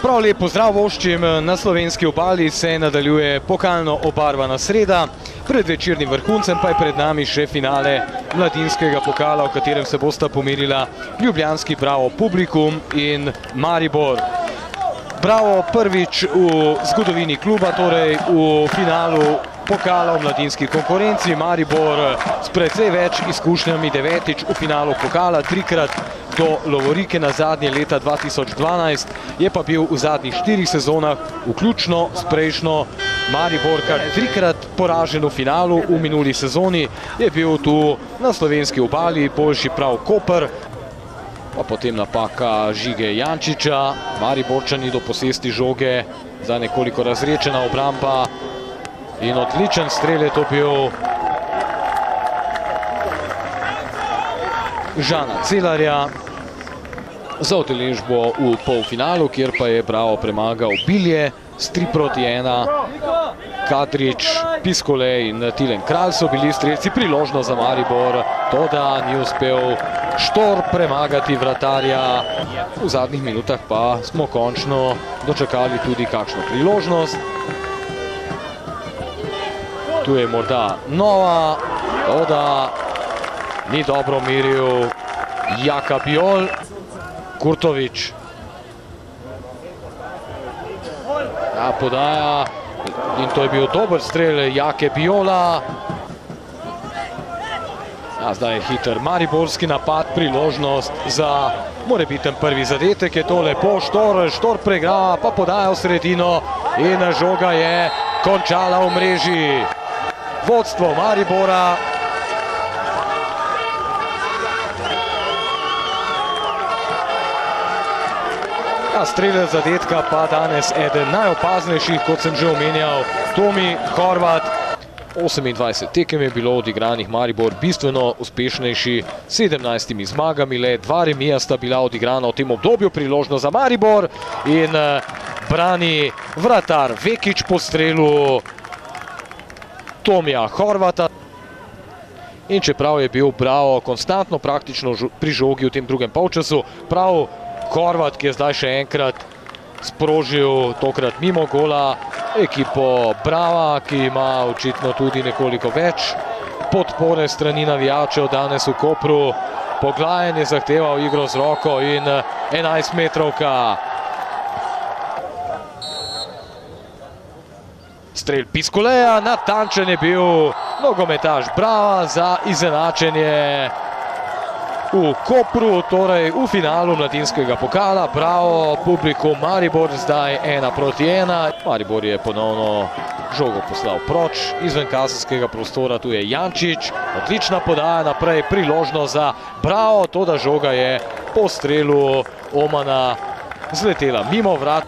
Prav lep pozdrav voščim, na slovenski obali se nadaljuje pokalno obarvana sreda. Pred večernim vrhuncem pa je pred nami še finale mladinskega pokala, v katerem se bosta pomerila ljubljanski Bravo Publikum in Maribor. Bravo prvič v zgodovini kluba, torej v finalu pokala v mladinski konkurenci. Maribor s precej več izkušnjami, devetič v finalu pokala, trikrat do lovorike na zadnje leta 2012, je pa bil v zadnjih 4 sezonah, vključno s prejšnjo, Maribor kar trikrat poražen v finalu. V minuli sezoni je bil tu na slovenski obali boljši prav Koper, pa potem napaka Žige Jančiča. Mariborčani do posesti žoge, za nekoliko razrečena obramba in odličen strel je to bil Žana Celarja za udeležbo v polfinalu, kjer pa je Bravo premagal Bilje s 3-1. Kadrič, Piskole in Tilen Kralj so bili strelci, priložnost za Maribor, toda ni uspel Štor premagati vratarja. V zadnjih minutah pa smo končno dočakali tudi kakšno priložnost. Tu je morda Nova, toda ni dobro meril Jaka Biol. Kurtovič podaja in to je bil dober strel Jake Biola. Zdaj je hiter mariborski napad, priložnost za morebiten prvi zadetek. Je to lepo, Štor pregrava, pa podaja v sredino in žoga je končala v mreži. Vodstvo Maribora. Strelec zadetka pa danes eden najopaznejših, kot sem že omenjal, Tomi Horvat. 28 tekem je bilo odigranih, Maribor bistveno uspešnejši, 17 zmagami, le 2 remija sta bila odigrana v tem obdobju. Priložnost za Maribor in brani vratar Vekič po strelu Tomija Horvata. In čeprav je bil Bravo konstantno praktično pri žogi v tem drugem polčasu, prav Horvat, ki je zdaj še enkrat sprožil, tokrat mimo gola, ekipo Brava, ki ima očitno tudi nekoliko več podpore strani navijačev danes v Kopru. Poglajen je zahteval igro z roko in 11-metrovka. Strel Piskoleja, natančen je bil nogometaš Brava za izenačenje v Kopru, torej v finalu mladinskega pokala. Bravo Publikum Maribor zdaj 1-1. Maribor je ponovno žogo poslal proč izven kazenskega prostora, tu je Jančič, odlična podaja naprej, priložnost za Bravo, toda žoga je po strelu Omana zletela mimo vrat.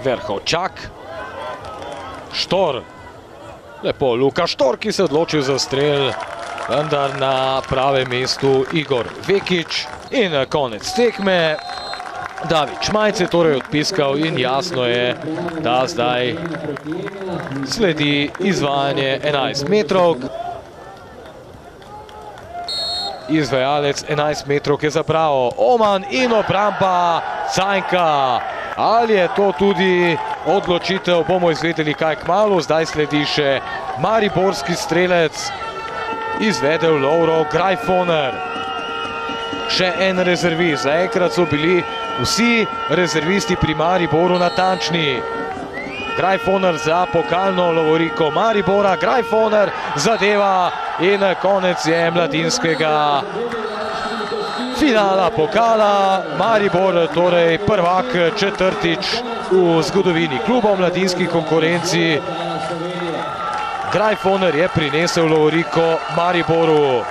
Verhovčak, Štor, lepo Luka Štor, ki se je odločil za strel, vendar na pravem mestu Igor Vekič. In konec tekme. David Šmajc je torej odpiskal in jasno je, da zdaj sledi izvajanje 11 metrov. Izvajalec 11 metrov je za Bravo Oman in obramba Cajnka. Ali je to tudi odločitev, bomo izvedeli kaj kmalu. Zdaj sledi še mariborski strelec, izvedel Lovro Grajfoner. Še en rezervist, zaenkrat so bili vsi rezervisti pri Mariboru natančni. Grajfoner za pokalno lovoriko Maribora, Grajfoner zadeva in konec je mladinskega finala pokala. Maribor torej prvak četrtič v zgodovini kluba v mladinski konkurenci. Grajfoner je prinesel lovoriko Mariboru.